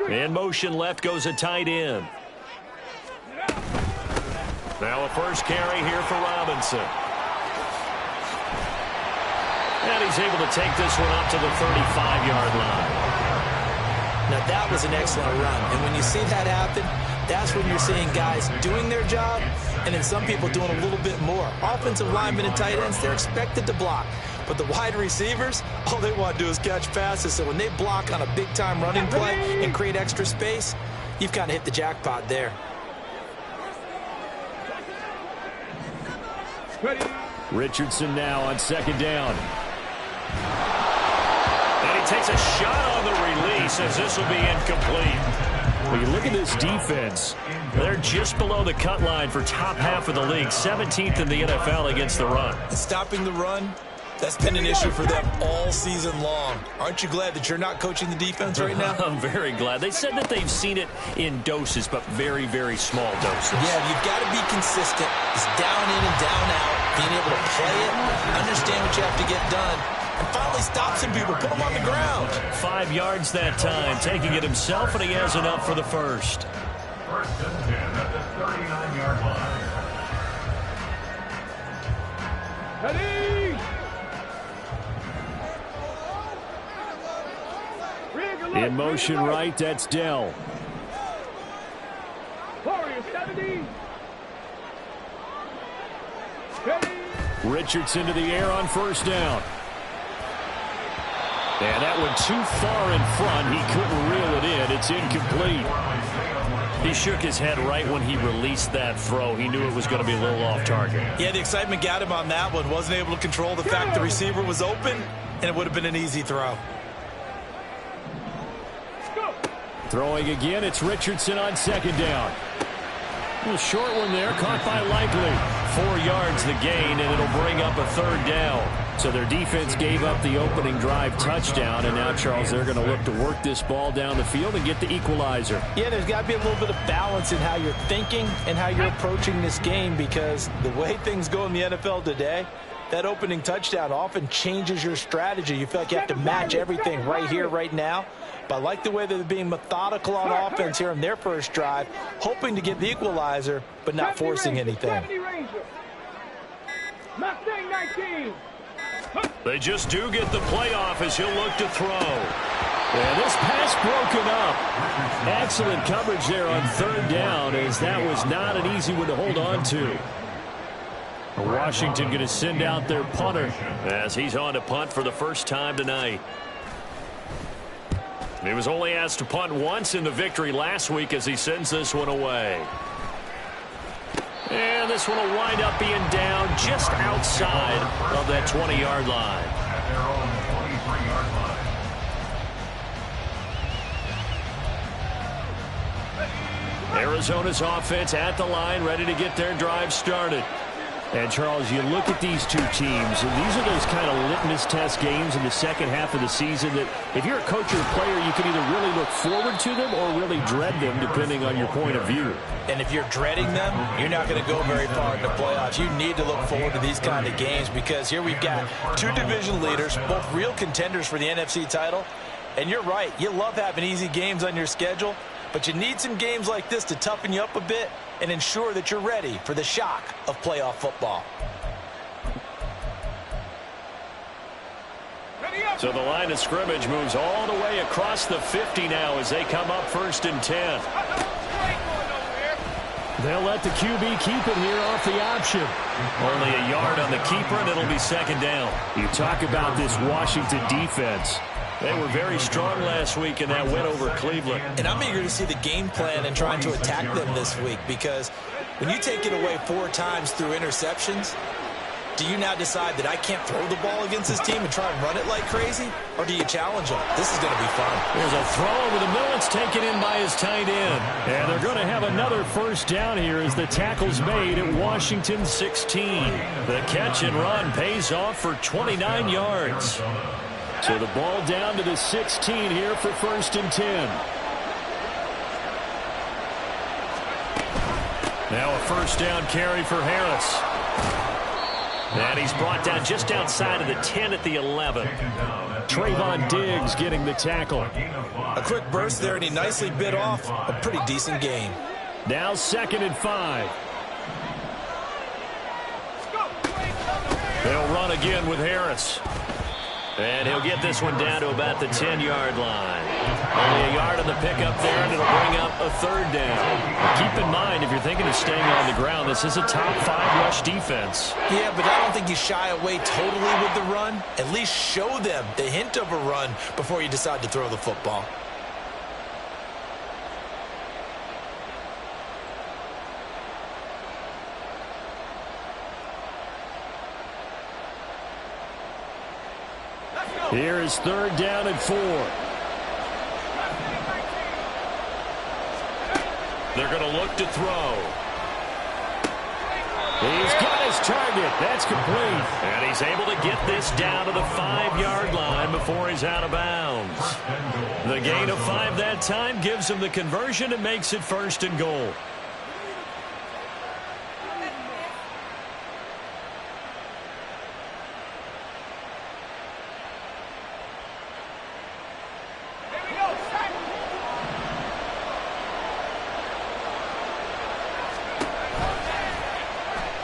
In motion left goes a tight end. Now a first carry here for Robinson. And he's able to take this one up to the 35-yard line. Now that was an excellent run. And when you see that happen, that's when you're seeing guys doing their job and then some people doing a little bit more. Offensive linemen and tight ends, they're expected to block. But the wide receivers, all they want to do is catch passes. So when they block on a big-time running play and create extra space, you've kind of hit the jackpot there. Richardson now on second down. And he takes a shot on the release as this will be incomplete. When you look at this defense, they're just below the cut line for top half of the league, 17th in the NFL against the run. Stopping the run, that's been an issue for them all season long. Aren't you glad that you're not coaching the defense right now? I'm very glad. They said that they've seen it in doses, but very, very small doses. Yeah, you've got to be consistent. It's down in and down out. Being able to play it, understand what you have to get done, and finally stop some people, put them on the ground. 5 yards that time, taking it himself, and he has enough for the first. First and 10 at the 39-yard line. In motion right, that's Dell. Warrior 70. Richardson to the air on first down. And that one too far in front. He couldn't reel it in. It's incomplete. He shook his head right when he released that throw. He knew it was going to be a little off target. Yeah, the excitement got him on that one. Wasn't able to control the fact the receiver was open, and it would have been an easy throw. Throwing again, it's Richardson on second down. A short one there, caught by Likely. 4 yards the gain, and it'll bring up a third down. So their defense gave up the opening drive touchdown, and now, Charles, they're going to look to work this ball down the field and get the equalizer. Yeah, there's got to be a little bit of balance in how you're thinking and how you're approaching this game, because the way things go in the NFL today, that opening touchdown often changes your strategy. You feel like you have to match everything right here, right now. But I like the way they're being methodical on offense here in their first drive, hoping to get the equalizer, but not forcing anything. They just do get the playoff as he'll look to throw. And this pass broken up. Excellent coverage there on third down, as that was not an easy one to hold on to. Washington going to send out their punter as he's on to punt for the first time tonight. He was only asked to punt once in the victory last week as he sends this one away. And this one will wind up being down just outside of that 20-yard line. Arizona's offense at the line, ready to get their drive started. And, Charles, you look at these two teams, and these are those kind of litmus test games in the second half of the season that if you're a coach or a player, you can either really look forward to them or really dread them, depending on your point of view. And if you're dreading them, you're not going to go very far in the playoffs. You need to look forward to these kind of games, because here we've got two division leaders, both real contenders for the NFC title. And you're right, you love having easy games on your schedule, but you need some games like this to toughen you up a bit and ensure that you're ready for the shock of playoff football. So the line of scrimmage moves all the way across the 50 now as they come up first and 10. They'll let the QB keep it here off the option. Only a yard on the keeper, and it'll be second down. You talk about this Washington defense. They were very strong last week in that win over Cleveland. And I'm eager to see the game plan and trying to attack them this week, because when you take it away 4 times through interceptions, do you now decide that I can't throw the ball against this team and try and run it like crazy? Or do you challenge them? This is going to be fun. There's a throw over the middle. It's taken in by his tight end. And they're going to have another first down here as the tackle's made at Washington 16. The catch and run pays off for 29 yards. So the ball down to the 16 here for first and 10. Now a first down carry for Harris. And he's brought down just outside of the 10 at the 11. Trayvon Diggs getting the tackle. A quick burst there, and he nicely bit off a pretty decent gain. Now 2nd and 5. They'll run again with Harris. And he'll get this one down to about the 10-yard line. Only a yard on the pickup there, and it'll bring up a 3rd down. Keep in mind, if you're thinking of staying on the ground, this is a top 5 rush defense. Yeah, but I don't think you shy away totally with the run. At least show them the hint of a run before you decide to throw the football. Here is 3rd down and 4. They're going to look to throw. He's got his target. That's complete. And he's able to get this down to the 5-yard line before he's out of bounds. The gain of 5 that time gives him the conversion and makes it 1st and goal.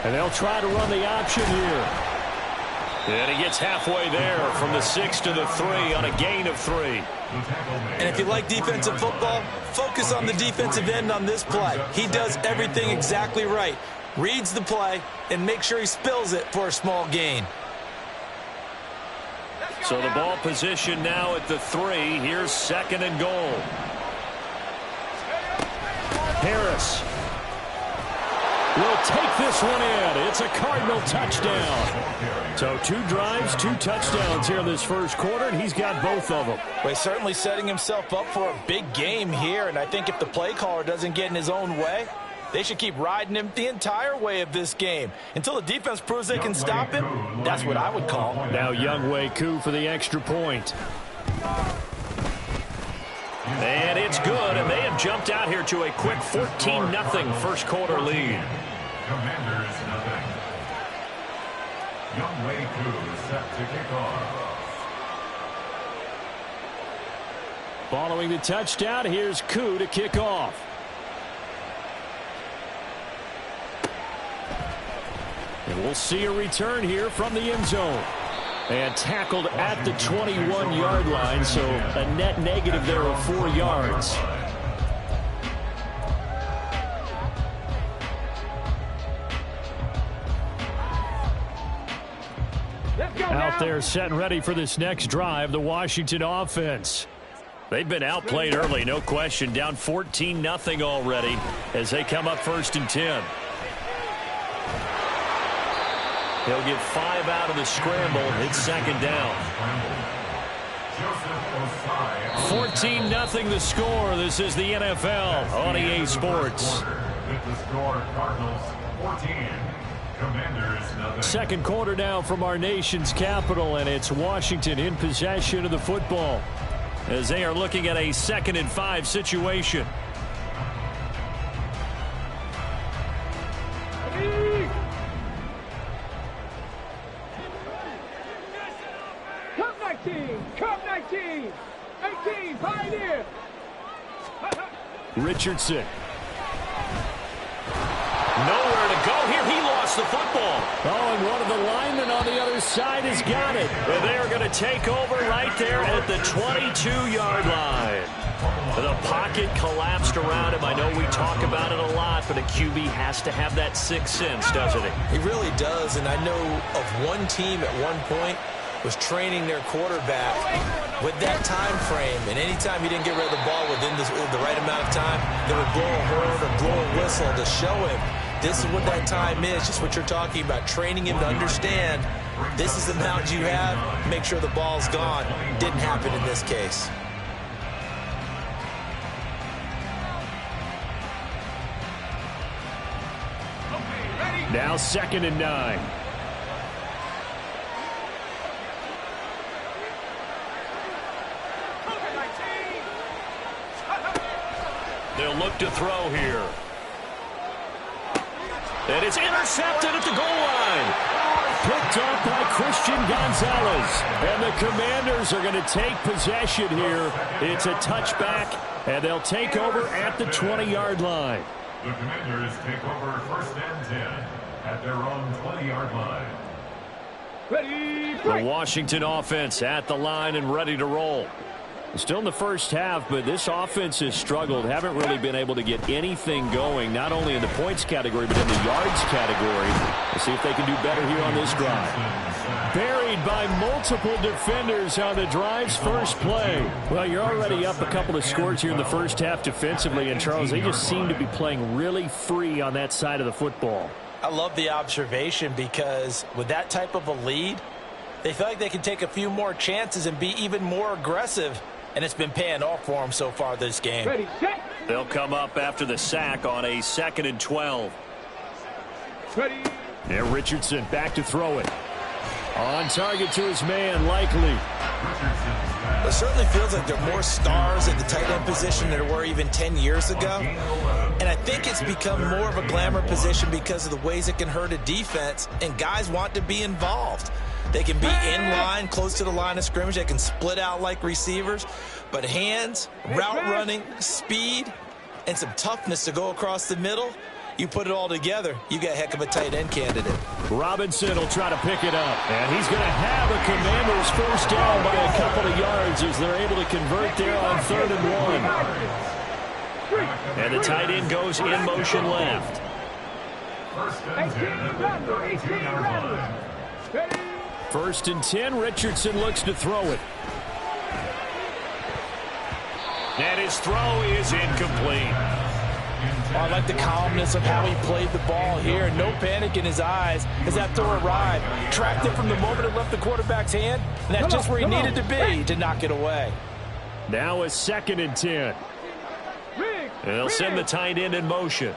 And they'll try to run the option here. And he gets halfway there from the 6 to the 3 on a gain of 3. And if you like defensive football, focus on the defensive end on this play. He does everything exactly right. Reads the play and makes sure he spills it for a small gain. So the ball position now at the 3. Here's 2nd and goal. Harris will take this one in. It's a Cardinal touchdown. So 2 drives, 2 touchdowns here in this first quarter, and he's got both of them. Well, he's certainly setting himself up for a big game here, and I think if the play caller doesn't get in his own way, they should keep riding him the entire way of this game. Until the defense proves they can stop him, that's what I would call. Now Younghoe Koo for the extra point. And it's good, and they have jumped out here to a quick 14-0 first quarter lead. Commanders nothing. Younghoe Koo set to kick off. Following the touchdown, here's Koo to kick off. And we'll see a return here from the end zone. And tackled at the 21-yard line, so a net negative there of 4 yards. Out there set and ready for this next drive, the Washington offense. They've been outplayed early, no question. Down 14-0 already as they come up 1st and 10. He'll get 5 out of the scramble. It's 2nd down. 14-0 the score. This is the NFL on EA Sports. With the score, Cardinals 14, Commanders nothing. Second quarter now from our nation's capital, and it's Washington in possession of the football as they are looking at a 2nd and 5 situation. Cup 19, 18, Pioneer. Richardson. Nowhere to go here. He lost the football. Oh, and one of the linemen on the other side has got it. And they are going to take over right there at the 22-yard line. The pocket collapsed around him. I know we talk about it a lot, but a QB has to have that sixth sense, doesn't he? He really does, and I know of one team at one point was training their quarterback with that time frame, and anytime he didn't get rid of the ball within the right amount of time, they would blow a horn or blow a whistle to show him this is what that time is, just what you're talking about, training him to understand this is the amount you have, make sure the ball's gone. Didn't happen in this case. Now 2nd and 9. They'll look to throw here. And it's intercepted at the goal line. picked off by Christian Gonzalez. And the Commanders are going to take possession here. It's a touchback, and they'll take over at the 20-yard line. The Commanders take over 1st and 10 at their own 20-yard line. The Washington offense at the line and ready to roll. Still in the first half, but this offense has struggled. Haven't really been able to get anything going, not only in the points category, but in the yards category. Let's see if they can do better here on this drive. Buried by multiple defenders on the drive's first play. Well, you're already up a couple of scores here in the first half defensively, and Charles, they just seem to be playing really free on that side of the football. I love the observation because with that type of a lead, they feel like they can take a few more chances and be even more aggressive. And it's been paying off for them so far this game. Ready, set. They'll come up after the sack on a 2nd and 12. Ready. And Richardson back to throw it. On target to his man, Likely. It certainly feels like there are more stars at the tight end position than there were even 10 years ago. And I think it's become more of a glamour position because of the ways it can hurt a defense, and guys want to be involved. They can be in line, close to the line of scrimmage. They can split out like receivers. But hands, route running, speed, and some toughness to go across the middle, you put it all together, you got a heck of a tight end candidate. Robinson will try to pick it up. And he's going to have a Commanders first down by a couple of yards as they're able to convert there on 3rd and 1. And the tight end goes in motion left. 1st and 10 at the 18-yard line. 1st and 10, Richardson looks to throw it. And his throw is incomplete. I like the calmness of how he played the ball here. No panic in his eyes as that throw arrived. Tracked it from the moment it left the quarterback's hand, and that's just where he needed to be to knock it away. Now a 2nd and 10. And they'll send the tight end in motion.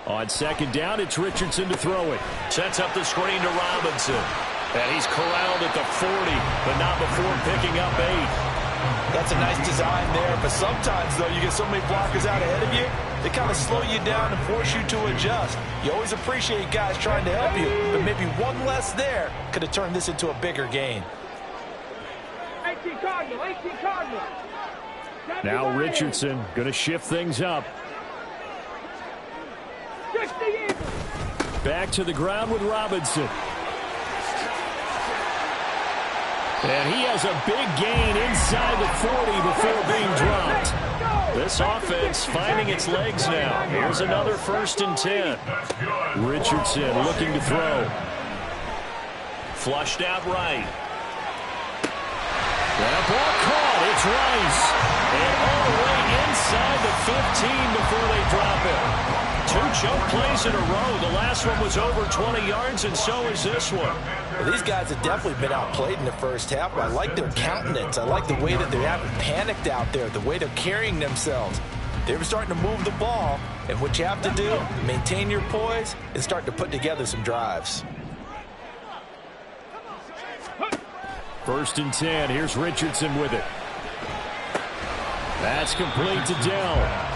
On 2nd down, it's Richardson to throw it. Sets up the screen to Robinson. And he's corralled at the 40, but not before picking up 8. That's a nice design there, but sometimes, though, you get so many blockers out ahead of you, they kind of slow you down and force you to adjust. You always appreciate guys trying to help you, but maybe one less there could have turned this into a bigger gain. 18 Cardinal, 18 Cardinal. Now Richardson going to shift things up. Back to the ground with Robinson. And he has a big gain inside the 40 before being dropped. This offense finding its legs now. Here's another 1st and 10. Richardson looking to throw. Flushed out right. That ball caught. It's Rice. And all the way inside the 15 before they drop it. 2 choke plays in a row. The last one was over 20 yards, and so is this one. Well, these guys have definitely been outplayed in the first half, but I like their countenance. I like the way that they haven't panicked out there, the way they're carrying themselves. They're starting to move the ball, and what you have to do, maintain your poise and start to put together some drives. 1st and 10. Here's Richardson with it. That's complete to Dell.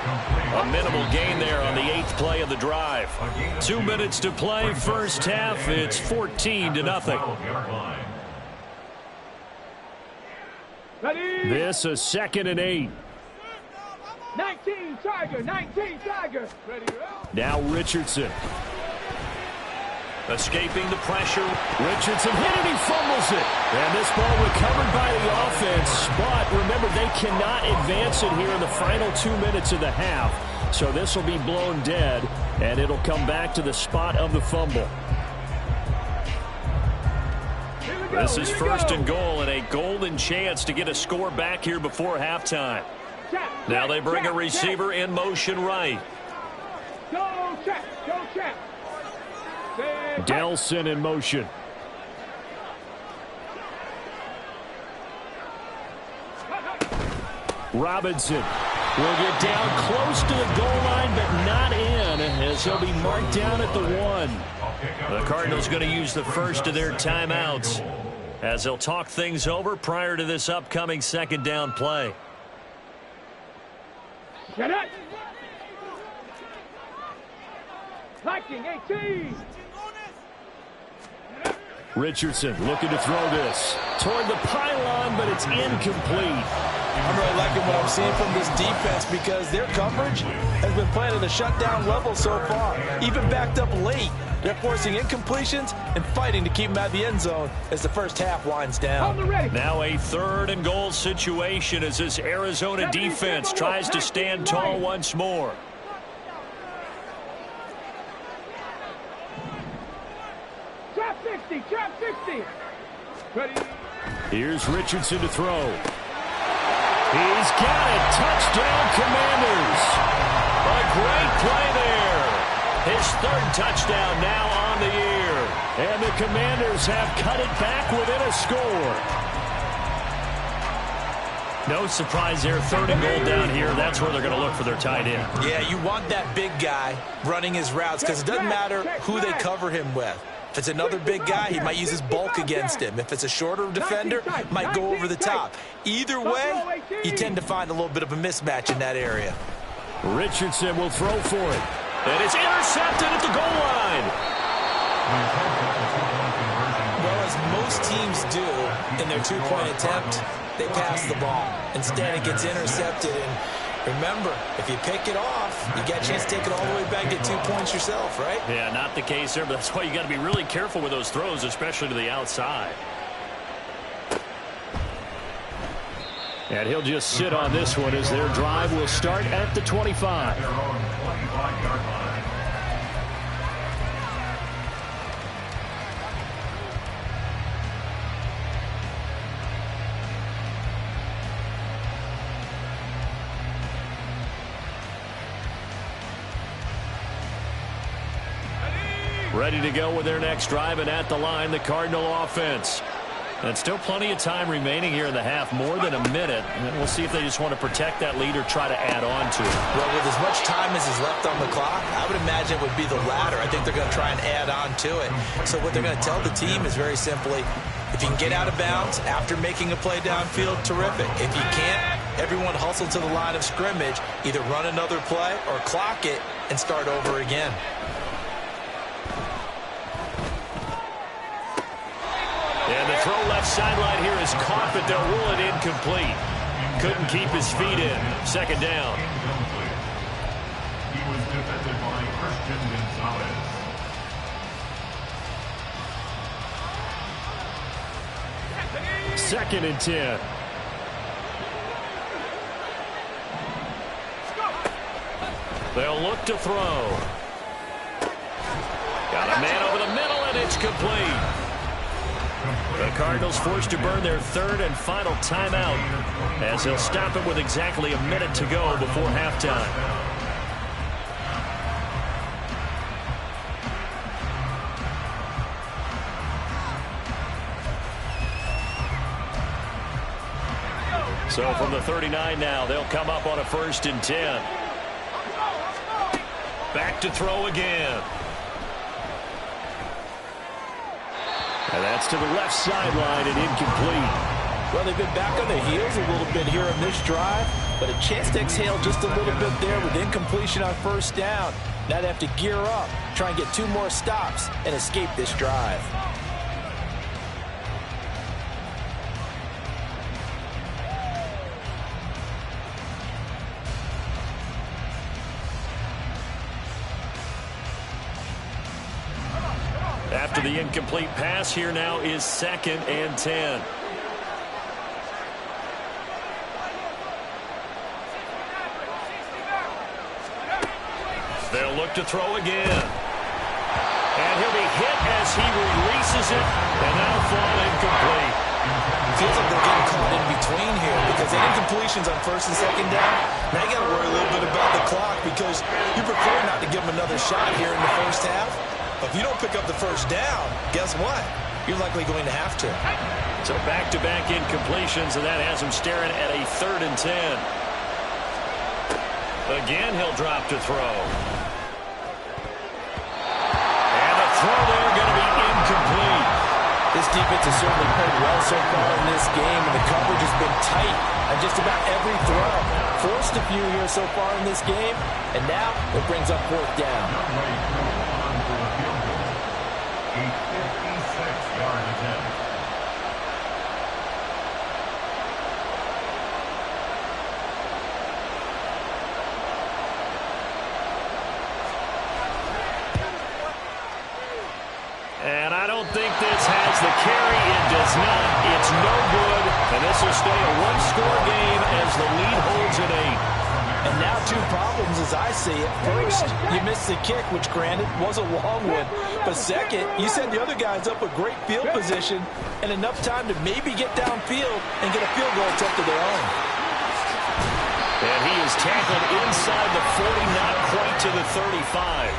A minimal gain there on the 8th play of the drive. 2 minutes to play, first half. It's 14-0. This a 2nd and 8. 19 Tiger, 19 Tiger. Ready, roll. Now Richardson. Escaping the pressure. Richardson hit it, he fumbles it. And this ball recovered by the offense. But remember, they cannot advance it here in the final 2 minutes of the half. So this will be blown dead, and it'll come back to the spot of the fumble. This is 1st and goal, and a golden chance to get a score back here before halftime. Now they bring a receiver in motion right. Go check, go check. Delson in motion. Robinson will get down close to the goal line, but not in, as he'll be marked down at the 1. The Cardinals going to use the first of their timeouts as they'll talk things over prior to this upcoming 2nd down play. Get it. Liking 18. Richardson looking to throw this toward the pylon, but it's incomplete. I'm really liking what I'm seeing from this defense because their coverage has been playing at a shutdown level so far. Even backed up late, they're forcing incompletions and fighting to keep them out of the end zone as the first half winds down. Now a 3rd and goal situation as this Arizona defense tries to stand tall once more. Trap 60, trap 60. Ready. Here's Richardson to throw. He's got it. Touchdown, Commanders. A great play there. His 3rd touchdown now on the year. And the Commanders have cut it back within a score. No surprise there. 3rd and goal down here. That's where they're going to look for their tight end. Yeah, you want that big guy running his routes because it doesn't matter who they cover him with. If it's another big guy, he might use his bulk against him. If it's a shorter defender, might go over the top. Either way, you tend to find a little bit of a mismatch in that area. Richardson will throw for it. And it's intercepted at the goal line. Well, as most teams do in their 2-point attempt, they pass the ball. Instead, it gets intercepted. And remember, if you pick it off, you get a chance to take it all the way back, get 2 points yourself, right? Yeah, not the case there, but that's why you got to be really careful with those throws, especially to the outside. And he'll just sit on this one as their drive will start at the 25. Their own 25-yard line. Ready to go with their next drive, and at the line, the Cardinal offense. And still plenty of time remaining here in the half, more than a minute. And we'll see if they just want to protect that lead or try to add on to it. Well, with as much time as is left on the clock, I would imagine it would be the latter. I think they're going to try and add on to it. So what they're going to tell the team is very simply, if you can get out of bounds after making a play downfield, terrific. If you can't, everyone hustle to the line of scrimmage, either run another play or clock it and start over again. And the throw left sideline here is caught, but they'll rule it incomplete. Couldn't keep his feet in. 2nd down. He was defended by Christian Gonzalez. Second and 10. They'll look to throw. Got a man over the middle, and it's complete. The Cardinals forced to burn their 3rd and final timeout as they'll stop it with exactly a minute to go before halftime. So from the 39 now, they'll come up on a 1st and 10. Back to throw again. And that's to the left sideline and incomplete. Well, they've been back on their heels a little bit here on this drive, but a chance to exhale just a little bit there with incompletion on 1st down. Now they have to gear up, try and get 2 more stops, and escape this drive. After the incomplete pass, here now is 2nd and 10. They'll look to throw again. And he'll be hit as he releases it, and that'll fall incomplete. Feels like they're getting caught in between here because the incompletions on 1st and 2nd down. Now you got to worry a little bit about the clock because you prefer not to give them another shot here in the 1st half. But if you don't pick up the 1st down, guess what? You're likely going to have to. So back-to-back incompletions, and that has him staring at a 3rd and 10. Again, he'll drop to throw. And the throw there going to be incomplete. This defense has certainly played well so far in this game, and the coverage has been tight on just about every throw. Forced a few here so far in this game, and now it brings up 4th down. 56-yard attempt. And I don't think this has the carry. It does not. It's no good. And this will stay a one-score game as the lead holds at 8. And now 2 problems as I see it. First, you missed the kick, which granted was a long one. But second, you set the other guys up with great field position and enough time to maybe get downfield and get a field goal attempt of their own. And he is tackled inside the 40, not quite to the 35.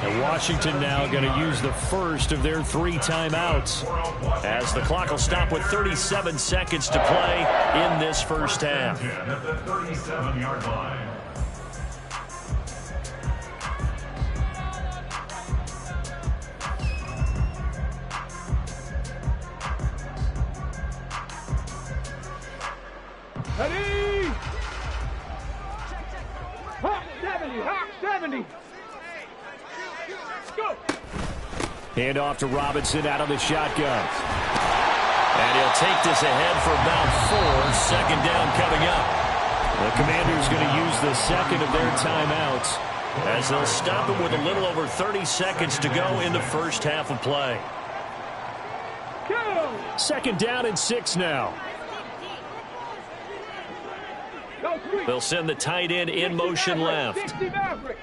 And Washington now going to use the first of their 3 timeouts as the clock will stop with 37 seconds to play in this first half. At the 37-yard line. Ready? Hawk 70, Hawk 70. Go. Hand off to Robinson out of the shotgun. And he'll take this ahead for about 4. Second down coming up. The Commanders going to use the second of their timeouts as they'll stop him with a little over 30 seconds to go in the first half of play. Go. Second down and 6 now. Go, sweep. They'll send the tight end in motion left. 60 Maverick.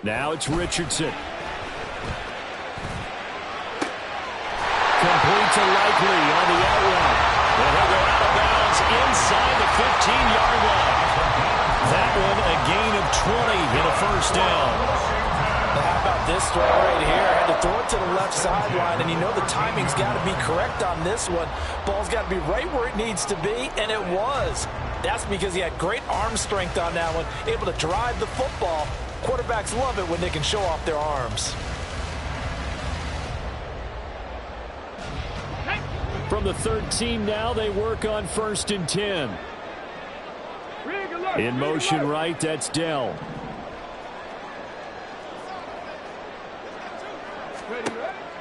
Now it's Richardson. Complete to Likely on the out route. And he'll go out of bounds inside the 15-yard line. That one a gain of 20 in a first down. Now how about this throw right here? Had to throw it to the left sideline, and you know the timing's got to be correct on this one. Ball's got to be right where it needs to be, and it was. That's because he had great arm strength on that one, able to drive the football. Quarterbacks love it when they can show off their arms. From the 13 now, they work on 1st and 10. In motion right, that's Dell.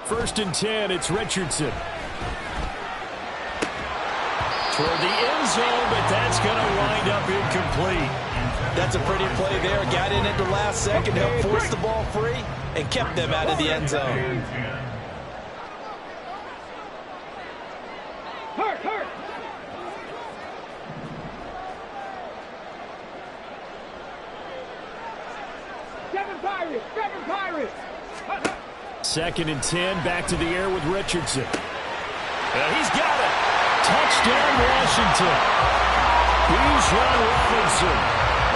First and 10, it's Richardson. Toward the end zone, but that's going to wind up incomplete. That's a pretty play there. Got in at the last second, helped force the ball free, and kept them out of the end zone. Hurt. Seven Pirates. Second and 10, back to the air with Richardson. He's got it. Touchdown, Washington. Bijan Robinson.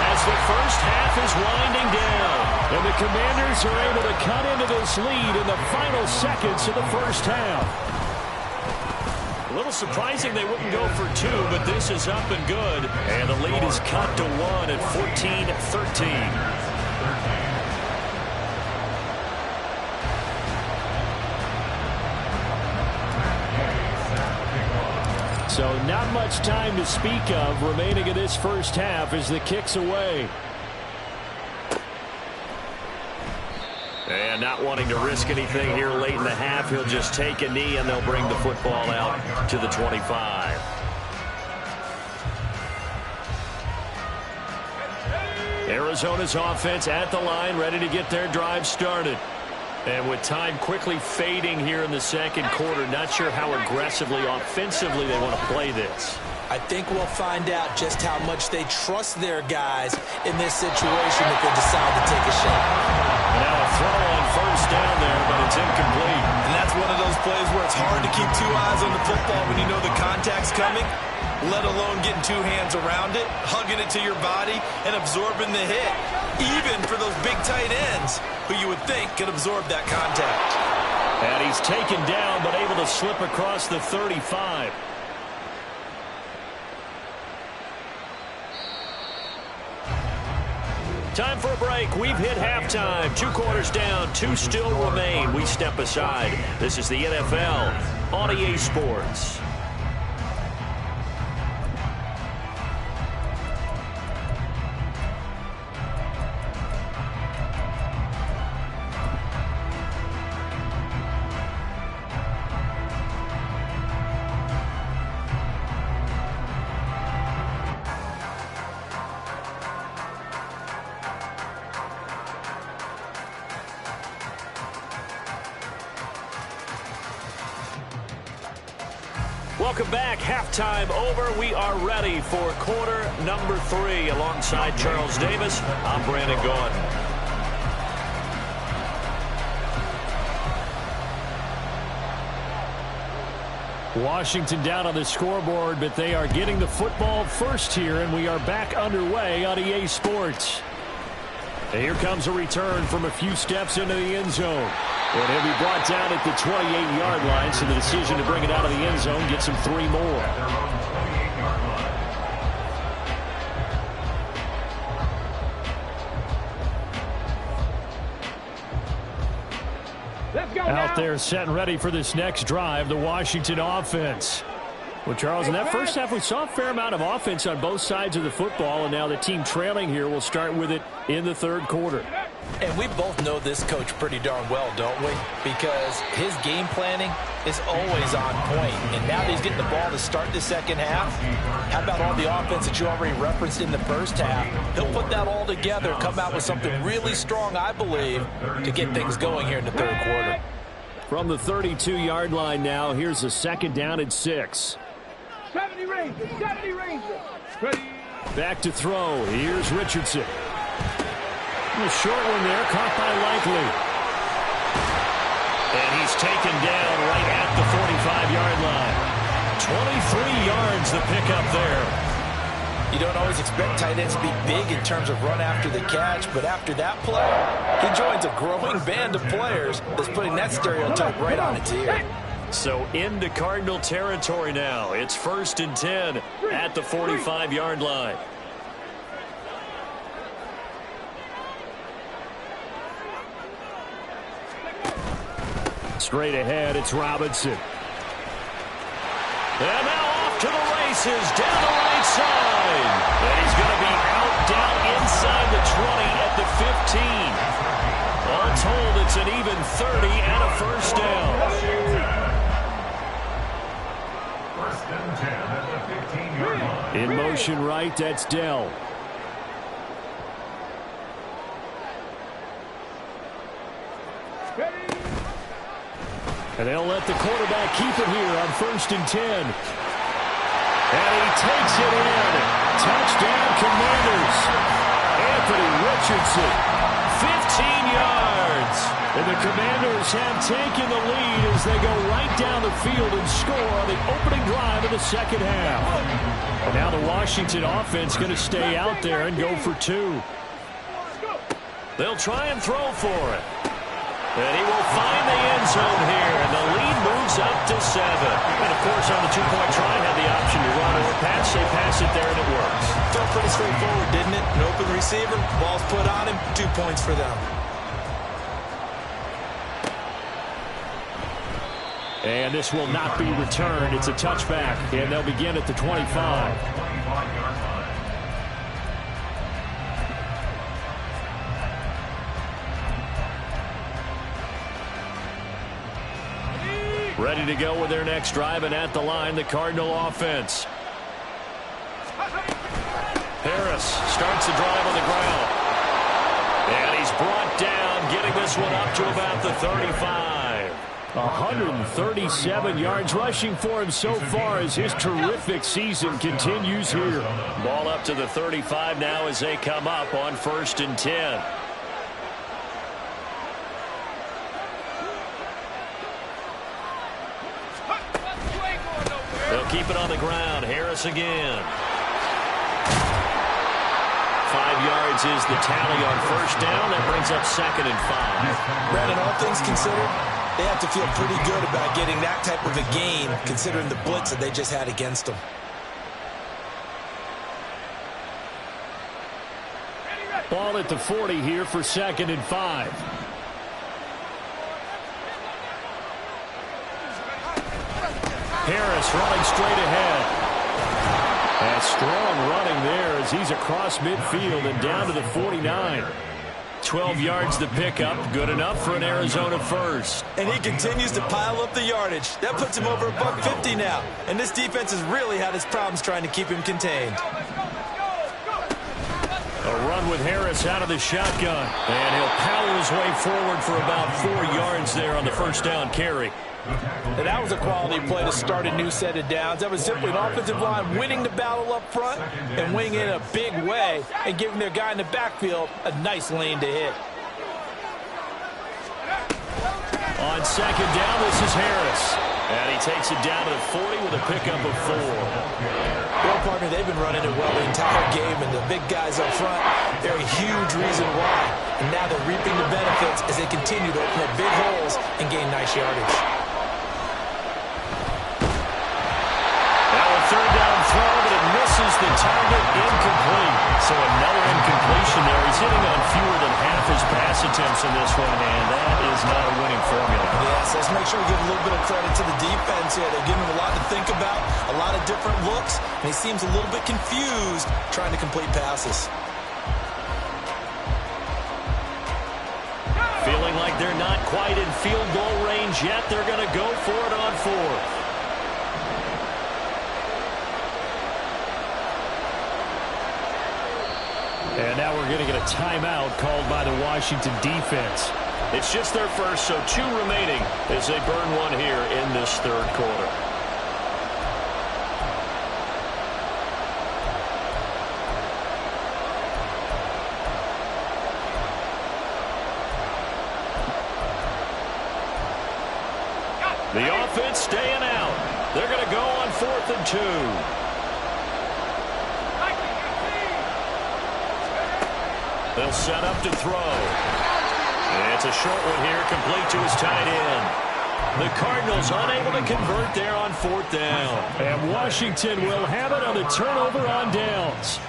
As the first half is winding down, and the Commanders are able to cut into this lead in the final seconds of the first half. A little surprising they wouldn't go for 2, but this is up and good. And the lead is cut to 1 at 14-13. So not much time to speak of remaining in this first half as the kick's away. And not wanting to risk anything here late in the half, he'll just take a knee and they'll bring the football out to the 25. Arizona's offense at the line, ready to get their drive started. And with time quickly fading here in the second quarter, not sure how aggressively, offensively they want to play this. I think we'll find out just how much they trust their guys in this situation if they decide to take a shot. Now a throw on first down there, but it's incomplete. And that's one of those plays where it's hard to keep 2 eyes on the football when you know the contact's coming, let alone getting 2 hands around it, hugging it to your body, and absorbing the hit. Even for those big tight ends who you would think could absorb that contact. And he's taken down, but able to slip across the 35. Time for a break. We've hit halftime. 2 quarters down, 2 still remain. We step aside. This is the NFL on EA Sports. Welcome back. Halftime over. We are ready for quarter number 3. Alongside Charles Davis, I'm Brandon Gaudin. Washington down on the scoreboard, but they are getting the football first here, and we are back underway on EA Sports. And here comes a return from a few steps into the end zone. And he'll be brought down at the 28-yard line, so the decision to bring it out of the end zone gets him 3 more. Out there set and ready for this next drive, the Washington offense. Well, Charles, in that first half, we saw a fair amount of offense on both sides of the football, and now the team trailing here will start with it in the third quarter. And we both know this coach pretty darn well, don't we? Because his game planning is always on point. And now that he's getting the ball to start the second half, how about all the offense that you already referenced in the first half? He'll put that all together, come out with something really strong, I believe, to get things going here in the third quarter. From the 32-yard line now, here's a second down and 6. 70 Rangers, 70 Rangers. Ready. Back to throw. Here's Richardson. A short one there, caught by Likely. And he's taken down right at the 45-yard line. 23 yards the pickup there. You don't always expect tight ends to be big in terms of run after the catch, but after that play, he joins a growing band of players that's putting that stereotype right on its ear. So into Cardinal territory now. It's 1st and 10 at the 45-yard line. Straight ahead, it's Robinson. And now off to the races, down the right side. And he's going to be out down inside the 20 at the 15. All told, it's an even 30 and a first down. First and 10 at the 15-yard line. In motion right, that's Dell. And they'll let the quarterback keep it here on 1st and 10. And he takes it in. Touchdown, Commanders. Anthony Richardson, 15 yards. And the Commanders have taken the lead as they go right down the field and score on the opening drive of the second half. And now the Washington offense going to stay out there and go for 2. They'll try and throw for it. And he will find the end zone here, and the lead moves up to 7. And, of course, on the two-point try, had the option to run or pass. They pass it there, and it works. Felt pretty straightforward, didn't it? An open receiver, ball's put on him, 2 points for them. And this will not be returned. It's a touchback, and they'll begin at the 25. 25-yard line. Ready to go with their next drive, and at the line, the Cardinal offense. Harris starts the drive on the ground. And he's brought down, getting this one up to about the 35. 137 yards rushing for him so far as his terrific season continues here. Ball up to the 35 now as they come up on 1st and 10. They'll keep it on the ground. Harris again. 5 yards is the tally on 1st down. That brings up 2nd and 5. Brandon, all things considered, they have to feel pretty good about getting that type of a gain, considering the blitz that they just had against them. Ball at the 40 here for 2nd and 5. Harris running straight ahead. And strong running there as he's across midfield and down to the 49. 12 yards to pick up. Good enough for an Arizona first. And he continues to pile up the yardage. That puts him over $150 now. And this defense has really had its problems trying to keep him contained. A run ground with Harris out of the shotgun. And he'll power his way forward for about 4 yards there on the first down carry. And that was a quality play to start a new set of downs. That was simply an offensive line winning the battle up front and winning it in a big way and giving their guy in the backfield a nice lane to hit. On second down, this is Harris. And he takes it down to the 40 with a pickup of 4. Well, partner, they've been running it well the entire game, and the big guys up front, they're a huge reason why. And now they're reaping the benefits as they continue to open up big holes and gain nice yardage. Third down throw, but it misses the target, incomplete. So another incompletion there. He's hitting on fewer than half his pass attempts in this one, and that is not a winning formula. Yes, let's make sure we give a little bit of credit to the defense here. They're giving him a lot to think about, a lot of different looks, and he seems a little bit confused trying to complete passes. Feeling like they're not quite in field goal range yet. They're going to go for it on 4th. And now we're going to get a timeout called by the Washington defense. It's just their first, so 2 remaining as they burn one here in this third quarter. The offense staying out. They're going to go on 4th and 2. They'll set up to throw. And it's a short one here, complete to his tight end. The Cardinals unable to convert there on 4th down. And Washington will have it on the turnover on downs.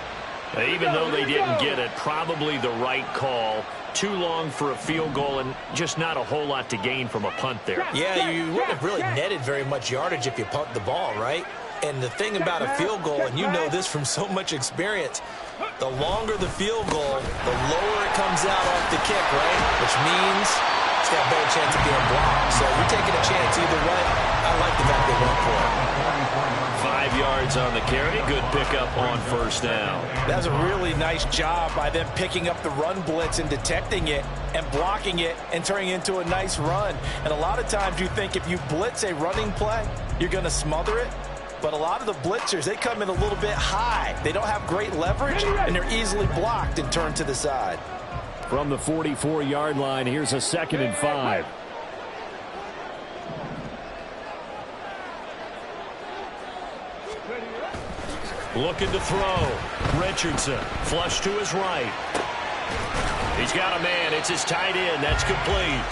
Even though they didn't get it, probably the right call. Too long for a field goal and just not a whole lot to gain from a punt there. Yeah, you wouldn't have really netted very much yardage if you punt the ball, right? And the thing about a field goal, and you know this from so much experience, the longer the field goal, the lower it comes out off the kick, right? Which means it's got a better chance of being blocked. So you're taking a chance either way. I like the fact they went for it. 5 yards on the carry. Good pickup on first down. That's a really nice job by them picking up the run blitz and detecting it and blocking it and turning it into a nice run. And a lot of times you think if you blitz a running play, you're going to smother it. But a lot of the blitzers, they come in a little bit high. They don't have great leverage, and they're easily blocked and turned to the side. From the 44-yard line, here's a 2nd and 5. Looking to throw. Richardson, flush to his right. He's got a man. It's his tight end. That's complete.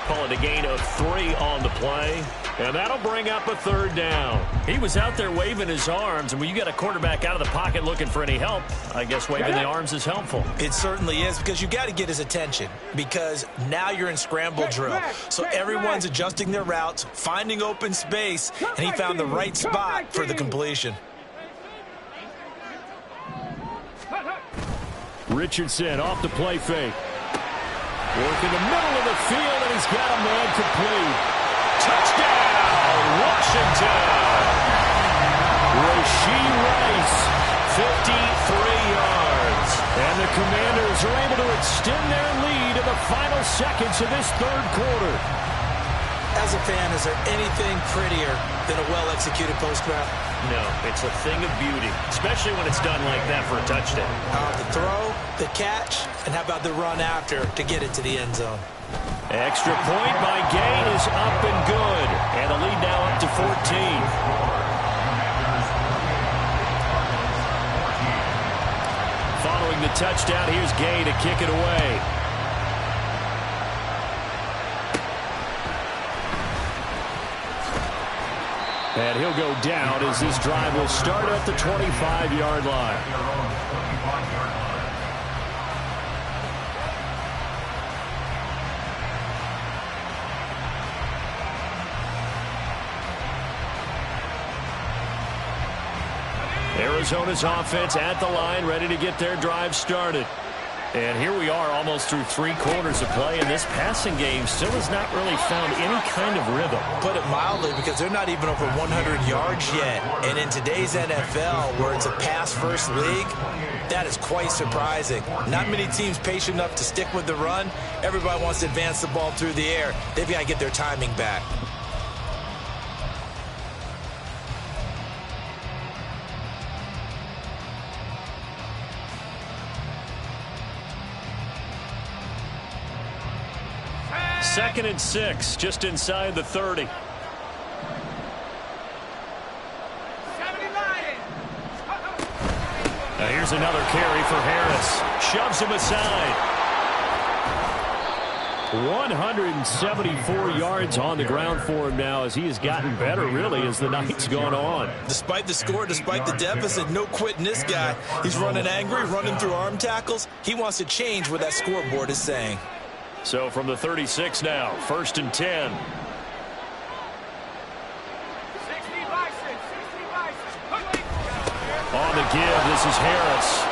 Call it a gain of 3 on the play. And that'll bring up a 3rd down. He was out there waving his arms, and when you got a quarterback out of the pocket looking for any help, I guess waving the arms is helpful. It certainly is, because you got to get his attention, because now you're in scramble drill. So everyone's adjusting their routes, finding open space, and he found the right spot for the completion. Richardson off the play fake. Work in the middle of the field, and he's got a man complete. Touchdown, Washington! Rashee Rice, 53 yards. And the Commanders are able to extend their lead in the final seconds of this third quarter. As a fan, is there anything prettier than a well-executed post route? No, it's a thing of beauty, especially when it's done like that for a touchdown. The throw, the catch, and how about the run after to get it to the end zone? Extra point by Gain is up and good. And a lead now up to 14. Following the touchdown, here's Gain to kick it away. And he'll go down as this drive will start at the 25-yard line. Arizona's offense at the line, ready to get their drive started. And here we are almost through 3 quarters of play, and this passing game still has not really found any kind of rhythm. Put it mildly, because they're not even over 100 yards yet. And in today's NFL, where it's a pass-first league, that is quite surprising. Not many teams patient enough to stick with the run. Everybody wants to advance the ball through the air. They've got to get their timing back. Second and 6, just inside the 30. Now here's another carry for Harris. Shoves him aside. 174 yards on the ground for him now, as he has gotten better, really, as the night's gone on. Despite the score, despite the deficit, no quitting this guy. He's running angry, running through arm tackles. He wants to change what that scoreboard is saying. So from the 36 now, 1st and 10. On the give, this is Harris.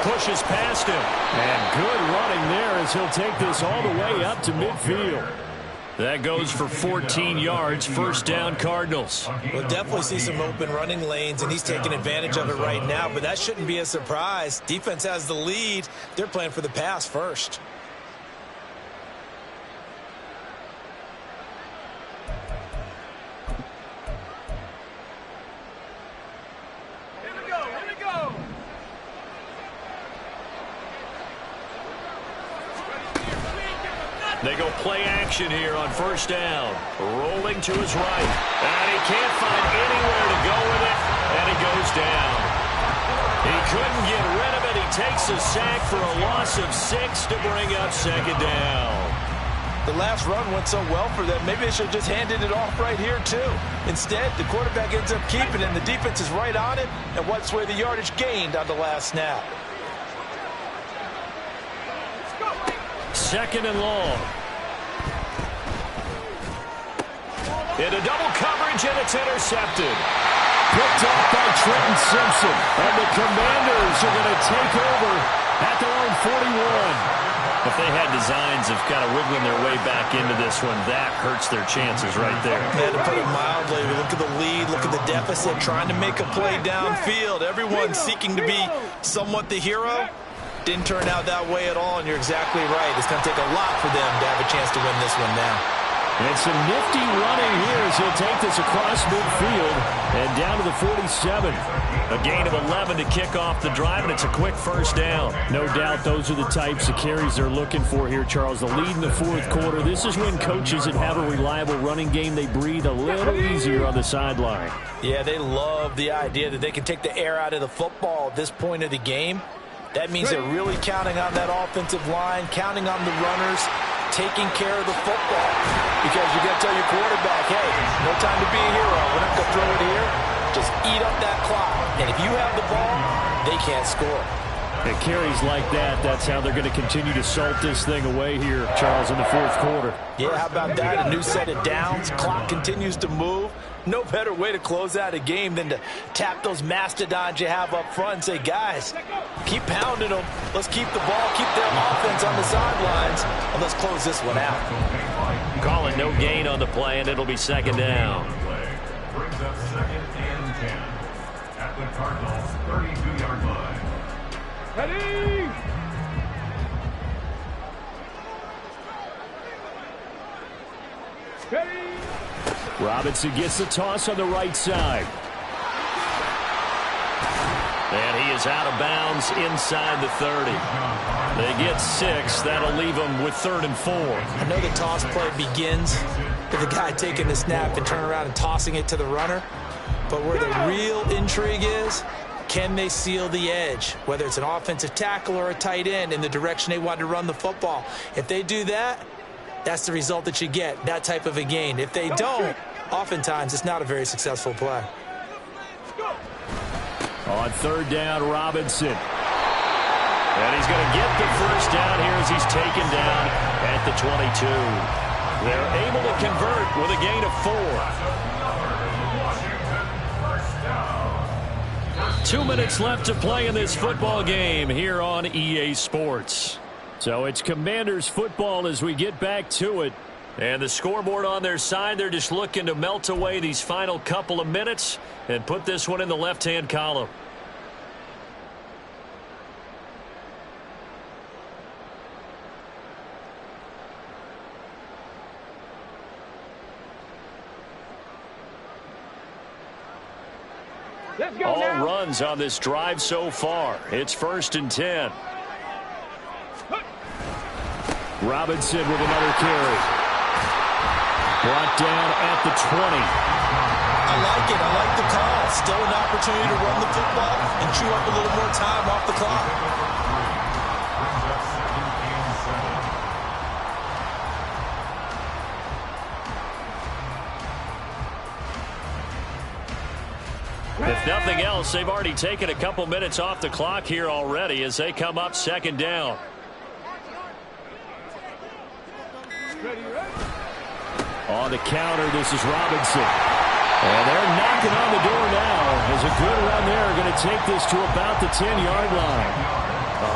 Pushes past him. And good running there as he'll take this all the way up to midfield. That goes for 14 yards, 1st down Cardinals. We'll definitely see some open running lanes, and he's taking advantage of it right now, but that shouldn't be a surprise. Defense has the lead. They're playing for the pass first. They go play action here on 1st down. Rolling to his right. And he can't find anywhere to go with it. And he goes down. He couldn't get rid of it. He takes a sack for a loss of 6 to bring up 2nd down. The last run went so well for them. Maybe they should have just handed it off right here, too. Instead, the quarterback ends up keeping it, and the defense is right on it and wipes away the yardage gained on the last snap. 2nd and long. Into double coverage, and it's intercepted. Picked off by Trenton Simpson. And the Commanders are going to take over at their own 41. If they had designs of kind of wiggling their way back into this one, that hurts their chances right there. Yeah, to put it mildly, look at the lead, look at the deficit, trying to make a play downfield. Everyone seeking to be somewhat the hero. Didn't turn out that way at all, and you're exactly right. It's going to take a lot for them to have a chance to win this one now. And some nifty running here as he'll take this across midfield and down to the 47. A gain of 11 to kick off the drive, and it's a quick 1st down. No doubt those are the types of carries they're looking for here, Charles. The lead in the 4th quarter. This is when coaches that have a reliable running game, they breathe a little easier on the sideline. Yeah, they love the idea that they can take the air out of the football at this point of the game. That means they're really counting on that offensive line, counting on the runners, taking care of the football. Because you got to tell your quarterback, hey, no time to be a hero. We're not going to throw it here. Just eat up that clock. And if you have the ball, they can't score. And carries like that, that's how they're going to continue to salt this thing away here, Charles, in the 4th quarter. Yeah, how about that? A new set of downs. Clock continues to move. No better way to close out a game than to tap those mastodons you have up front and say, guys, keep pounding them. Let's keep the ball, keep their offense on the sidelines, and let's close this one out. Calling no gain on the play, and it'll be 2nd down. Brings up 2nd and 10 at the Cardinals' 32-yard line. Ready? Ready? Robinson gets the toss on the right side. And he is out of bounds inside the 30. They get 6. That'll leave them with 3rd and 4. I know the toss play begins with the guy taking the snap and turning around and tossing it to the runner. But where the real intrigue is, can they seal the edge, whether it's an offensive tackle or a tight end, in the direction they want to run the football? If they do that, that's the result that you get, that type of a gain. If they don't, oftentimes it's not a very successful play. On 3rd down, Robinson. And he's going to get the 1st down here as he's taken down at the 22. They're able to convert with a gain of 4. 2 minutes left to play in this football game here on EA Sports. So it's Commanders football as we get back to it. And the scoreboard on their side, they're just looking to melt away these final couple of minutes and put this one in the left-hand column. Let's go All now. runs on this drive so far. It's 1st and 10. Robinson with another carry. Brought down at the 20. I like it. I like the call. Still an opportunity to run the football and chew up a little more time off the clock. If nothing else, they've already taken a couple minutes off the clock here already as they come up 2nd down. On the counter, this is Robinson. And they're knocking on the door now. As a good run there, going to take this to about the 10-yard line.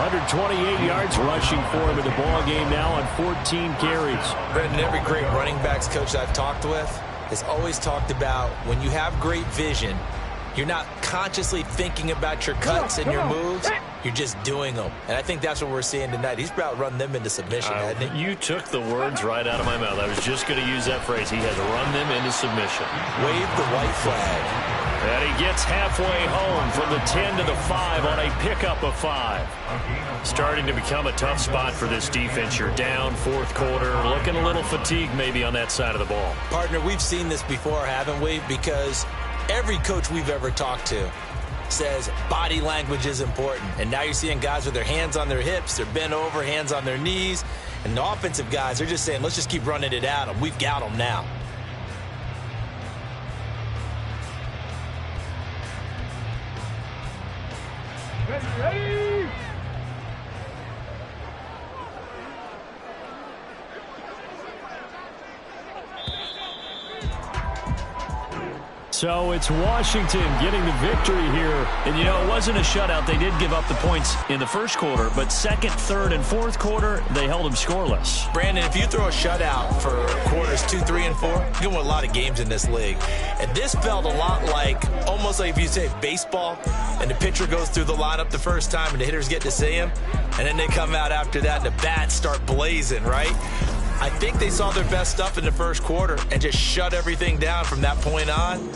128 yards rushing for him in the ball game now on 14 carries. Brendan, every great running backs coach I've talked with has always talked about when you have great vision, you're not consciously thinking about your cuts and your moves. You're just doing them. And I think that's what we're seeing tonight. He's about run them into submission, hasn't he? You took the words right out of my mouth. I was just going to use that phrase. He has run them into submission. Wave the white flag. And he gets halfway home from the 10 to the 5 on a pickup of 5. Starting to become a tough spot for this defense. You're down 4th quarter, looking a little fatigued maybe on that side of the ball. Partner, we've seen this before, haven't we? Because every coach we've ever talked to says body language is important. And now you're seeing guys with their hands on their hips, they're bent over, hands on their knees. And the offensive guys are just saying, let's just keep running it at them. We've got them now. Ready. So it's Washington getting the victory here. And, you know, it wasn't a shutout. They did give up the points in the 1st quarter, but 2nd, 3rd, and 4th quarter, they held them scoreless. Brandon, if you throw a shutout for quarters 2, 3, and 4, you're going to win a lot of games in this league. And this felt a lot like, almost like if you say baseball, and the pitcher goes through the lineup the first time and the hitters get to see him, and then they come out after that and the bats start blazing, right? I think they saw their best stuff in the 1st quarter and just shut everything down from that point on.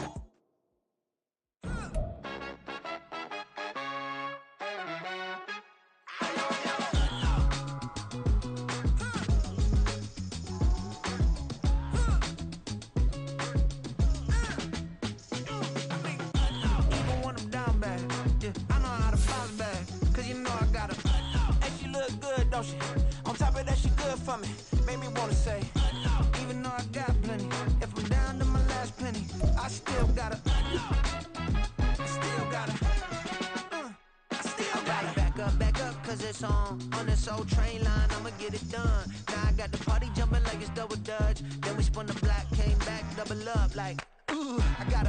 On top of that, she good for me. Made me wanna say, even though I got plenty, if I'm down to my last penny, I still gotta back up, cause it's on this old train line, I'ma get it done. Now I got the party jumping like it's double dutch. Then we spun the block, came back, double up like, ooh, I got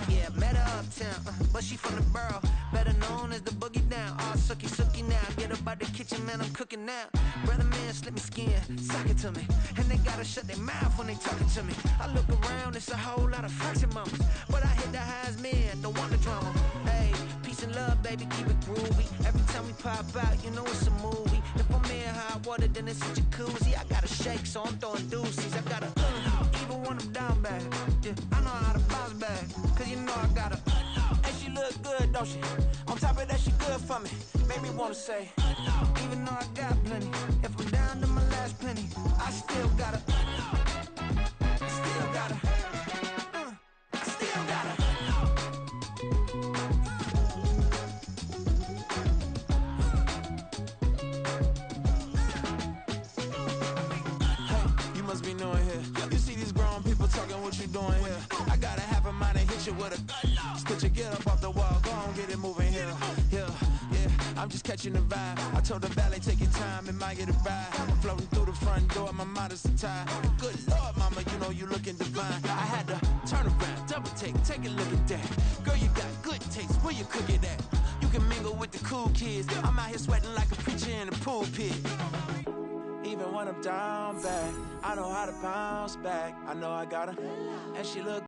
yeah, met her uptown, but she from the borough, better known as the boogie down. All sookie now, get up out the kitchen, man, I'm cooking now. Brother man, slip me skin, suck it to me, and they gotta shut their mouth when they talking to me. I look around, it's a whole lot of fraction mamas, but I hit the highs, man, don't want the drama. Hey, peace and love, baby, keep it groovy. Every time we pop out, you know it's a movie. If I'm in hot water, then it's a jacuzzi. I gotta shake, so I'm throwing deuces. I gotta even when I'm down bad. Yeah, I know how to bounce back, cause you know I gotta. And she look good, don't she? On top of that, she good for me. Made me wanna say, even though I got plenty, if I'm down to my last penny, I still gotta. What you doing here? I gotta have a mind to hit you with a split your get up off the wall, go on, get it moving here. Yeah, I'm just catching the vibe. I told the valet, take your time, it might get a ride. Floating through the front door, my mind is tied. Good Lord, mama, you know you looking divine. I had to turn around, double take a look at that. Girl, you got good taste, where you cook it at? You can mingle with the cool kids. I'm out here sweating like a preacher in a pulpit. Even when I'm down bad, I know how to bounce back. I know I gotta, and she look